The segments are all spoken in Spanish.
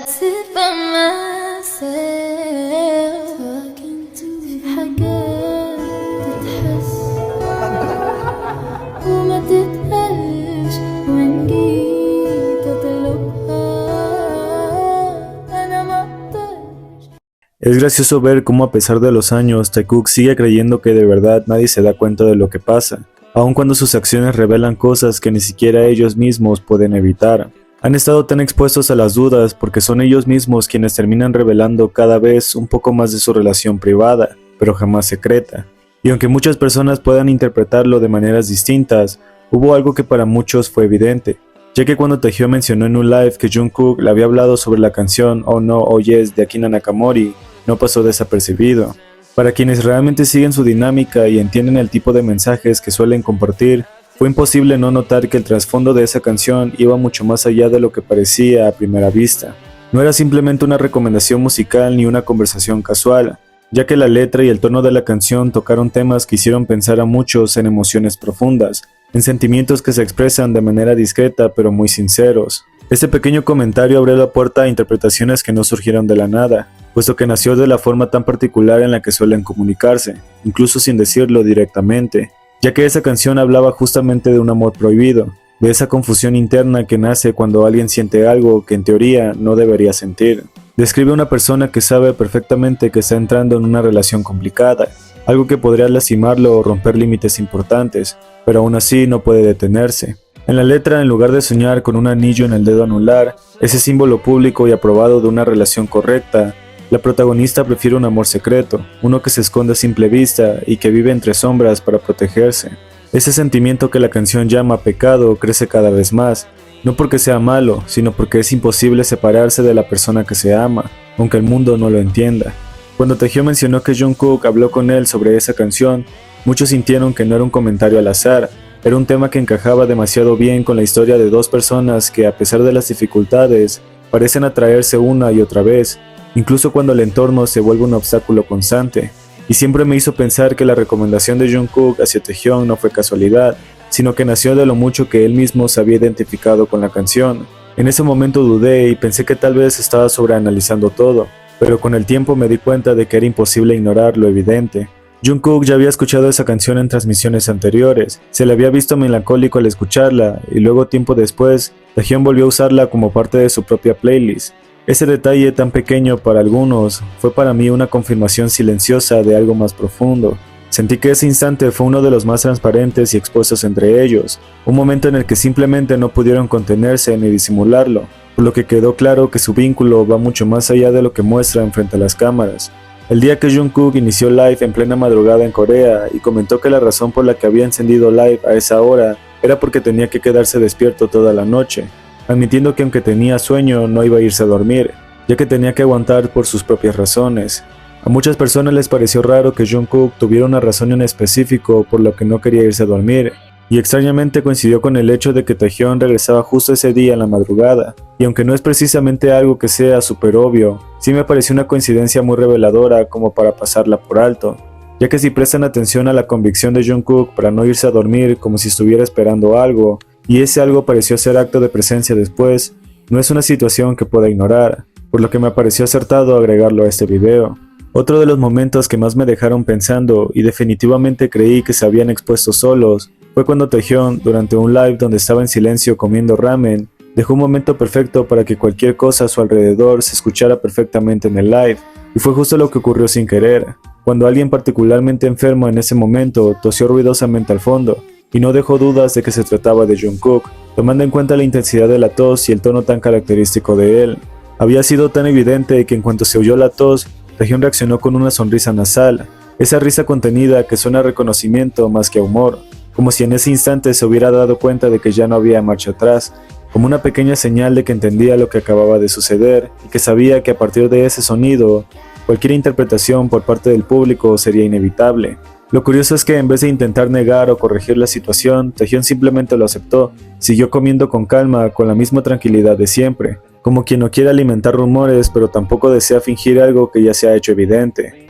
sit by myself talking to في حاجات تتحس وما تتقالش وإن جيت أطلبها أنا ما أقدرش. Es gracioso ver cómo a pesar de los años, Taekook sigue creyendo que de verdad nadie se da cuenta de lo que pasa, aun cuando sus acciones revelan cosas que ni siquiera ellos mismos pueden evitar. Han estado tan expuestos a las dudas porque son ellos mismos quienes terminan revelando cada vez un poco más de su relación privada, pero jamás secreta. Y aunque muchas personas puedan interpretarlo de maneras distintas, hubo algo que para muchos fue evidente, ya que cuando Taehyung mencionó en un live que Jungkook le había hablado sobre la canción Oh No Oh Yes de Akina Nakamori, no pasó desapercibido. Para quienes realmente siguen su dinámica y entienden el tipo de mensajes que suelen compartir, fue imposible no notar que el trasfondo de esa canción iba mucho más allá de lo que parecía a primera vista. No era simplemente una recomendación musical ni una conversación casual, ya que la letra y el tono de la canción tocaron temas que hicieron pensar a muchos en emociones profundas, en sentimientos que se expresan de manera discreta pero muy sinceros. Este pequeño comentario abrió la puerta a interpretaciones que no surgieron de la nada, puesto que nació de la forma tan particular en la que suelen comunicarse, incluso sin decirlo directamente, ya que esa canción hablaba justamente de un amor prohibido, de esa confusión interna que nace cuando alguien siente algo que en teoría no debería sentir. Describe a una persona que sabe perfectamente que está entrando en una relación complicada, algo que podría lastimarlo o romper límites importantes, pero aún así no puede detenerse. En la letra, en lugar de soñar con un anillo en el dedo anular, ese símbolo público y aprobado de una relación correcta, la protagonista prefiere un amor secreto, uno que se esconde a simple vista y que vive entre sombras para protegerse. Ese sentimiento que la canción llama pecado crece cada vez más, no porque sea malo, sino porque es imposible separarse de la persona que se ama, aunque el mundo no lo entienda. Cuando Taehyung mencionó que Jungkook habló con él sobre esa canción, muchos sintieron que no era un comentario al azar, era un tema que encajaba demasiado bien con la historia de dos personas que, a pesar de las dificultades, parecen atraerse una y otra vez, incluso cuando el entorno se vuelve un obstáculo constante, y siempre me hizo pensar que la recomendación de Jungkook hacia Taehyung no fue casualidad, sino que nació de lo mucho que él mismo se había identificado con la canción. En ese momento dudé y pensé que tal vez estaba sobreanalizando todo, pero con el tiempo me di cuenta de que era imposible ignorar lo evidente. Jungkook ya había escuchado esa canción en transmisiones anteriores, se le había visto melancólico al escucharla, y luego tiempo después, Taehyung volvió a usarla como parte de su propia playlist. Ese detalle tan pequeño para algunos fue para mí una confirmación silenciosa de algo más profundo. Sentí que ese instante fue uno de los más transparentes y expuestos entre ellos, un momento en el que simplemente no pudieron contenerse ni disimularlo, por lo que quedó claro que su vínculo va mucho más allá de lo que muestran frente a las cámaras. El día que Jungkook inició live en plena madrugada en Corea y comentó que la razón por la que había encendido live a esa hora era porque tenía que quedarse despierto toda la noche, admitiendo que aunque tenía sueño no iba a irse a dormir, ya que tenía que aguantar por sus propias razones. A muchas personas les pareció raro que Jungkook tuviera una razón en específico por lo que no quería irse a dormir, y extrañamente coincidió con el hecho de que Taehyung regresaba justo ese día en la madrugada, y aunque no es precisamente algo que sea súper obvio, sí me pareció una coincidencia muy reveladora como para pasarla por alto, ya que si prestan atención a la convicción de Jungkook para no irse a dormir como si estuviera esperando algo, y ese algo pareció ser acto de presencia después, no es una situación que pueda ignorar, por lo que me pareció acertado agregarlo a este video. Otro de los momentos que más me dejaron pensando y definitivamente creí que se habían expuesto solos fue cuando Taehyung, durante un live donde estaba en silencio comiendo ramen, dejó un momento perfecto para que cualquier cosa a su alrededor se escuchara perfectamente en el live, y fue justo lo que ocurrió sin querer, cuando alguien particularmente enfermo en ese momento tosió ruidosamente al fondo, y no dejó dudas de que se trataba de Jungkook, tomando en cuenta la intensidad de la tos y el tono tan característico de él. Había sido tan evidente que en cuanto se oyó la tos, Taehyung reaccionó con una sonrisa nasal, esa risa contenida que suena a reconocimiento más que a humor, como si en ese instante se hubiera dado cuenta de que ya no había marcha atrás, como una pequeña señal de que entendía lo que acababa de suceder y que sabía que a partir de ese sonido, cualquier interpretación por parte del público sería inevitable. Lo curioso es que en vez de intentar negar o corregir la situación, Taehyung simplemente lo aceptó, siguió comiendo con calma, con la misma tranquilidad de siempre, como quien no quiere alimentar rumores pero tampoco desea fingir algo que ya se ha hecho evidente.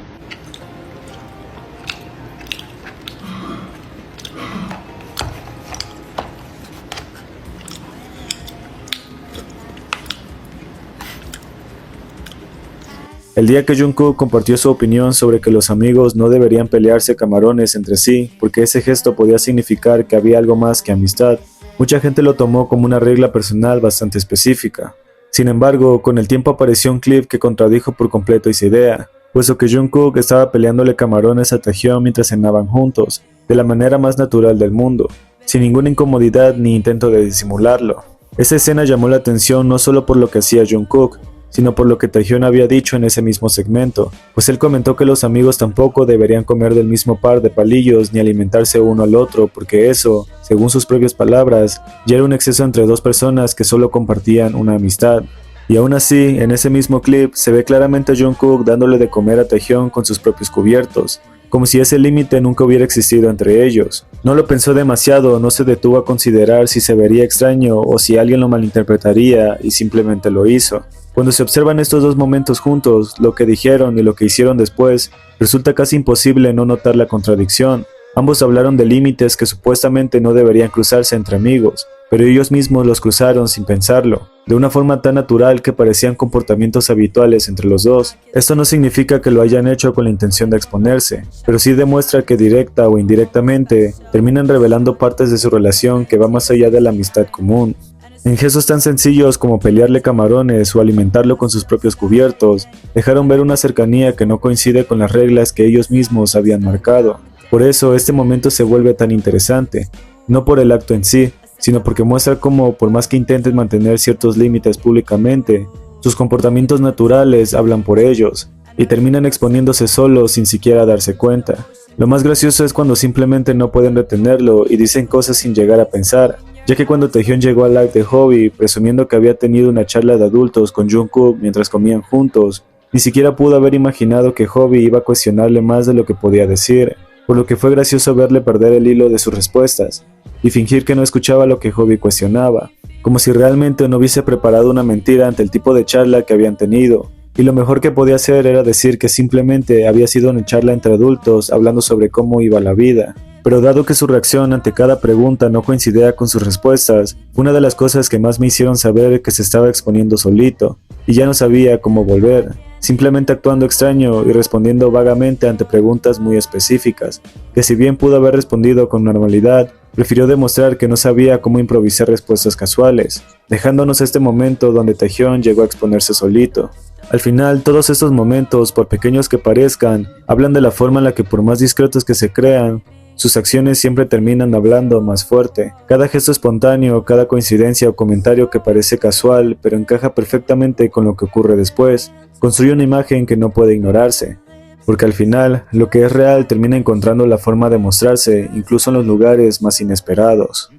El día que Jungkook compartió su opinión sobre que los amigos no deberían pelearse camarones entre sí, porque ese gesto podía significar que había algo más que amistad, mucha gente lo tomó como una regla personal bastante específica. Sin embargo, con el tiempo apareció un clip que contradijo por completo esa idea, puesto que Jungkook estaba peleándole camarones a Taehyung mientras cenaban juntos, de la manera más natural del mundo, sin ninguna incomodidad ni intento de disimularlo. Esa escena llamó la atención no solo por lo que hacía Jungkook, sino por lo que Taehyung había dicho en ese mismo segmento, pues él comentó que los amigos tampoco deberían comer del mismo par de palillos ni alimentarse uno al otro, porque eso, según sus propias palabras, ya era un exceso entre dos personas que solo compartían una amistad. Y aún así, en ese mismo clip, se ve claramente a Jungkook dándole de comer a Taehyung con sus propios cubiertos, como si ese límite nunca hubiera existido entre ellos. No lo pensó demasiado, no se detuvo a considerar si se vería extraño o si alguien lo malinterpretaría y simplemente lo hizo. Cuando se observan estos dos momentos juntos, lo que dijeron y lo que hicieron después, resulta casi imposible no notar la contradicción. Ambos hablaron de límites que supuestamente no deberían cruzarse entre amigos, pero ellos mismos los cruzaron sin pensarlo, de una forma tan natural que parecían comportamientos habituales entre los dos. Esto no significa que lo hayan hecho con la intención de exponerse, pero sí demuestra que directa o indirectamente terminan revelando partes de su relación que va más allá de la amistad común. En gestos tan sencillos como pelearle camarones o alimentarlo con sus propios cubiertos, dejaron ver una cercanía que no coincide con las reglas que ellos mismos habían marcado. Por eso este momento se vuelve tan interesante, no por el acto en sí, sino porque muestra cómo, por más que intenten mantener ciertos límites públicamente, sus comportamientos naturales hablan por ellos, y terminan exponiéndose solos sin siquiera darse cuenta. Lo más gracioso es cuando simplemente no pueden retenerlo y dicen cosas sin llegar a pensar, ya que cuando Taehyung llegó al live de Hobi presumiendo que había tenido una charla de adultos con Jungkook mientras comían juntos, ni siquiera pudo haber imaginado que Hobi iba a cuestionarle más de lo que podía decir, por lo que fue gracioso verle perder el hilo de sus respuestas y fingir que no escuchaba lo que Hobi cuestionaba, como si realmente no hubiese preparado una mentira ante el tipo de charla que habían tenido. Y lo mejor que podía hacer era decir que simplemente había sido una charla entre adultos hablando sobre cómo iba la vida. Pero dado que su reacción ante cada pregunta no coincidía con sus respuestas, fue una de las cosas que más me hicieron saber que se estaba exponiendo solito, y ya no sabía cómo volver, simplemente actuando extraño y respondiendo vagamente ante preguntas muy específicas, que si bien pudo haber respondido con normalidad, prefirió demostrar que no sabía cómo improvisar respuestas casuales, dejándonos este momento donde Taehyung llegó a exponerse solito. Al final, todos estos momentos, por pequeños que parezcan, hablan de la forma en la que por más discretos que se crean, sus acciones siempre terminan hablando más fuerte. Cada gesto espontáneo, cada coincidencia o comentario que parece casual, pero encaja perfectamente con lo que ocurre después, construye una imagen que no puede ignorarse. Porque al final, lo que es real termina encontrando la forma de mostrarse, incluso en los lugares más inesperados.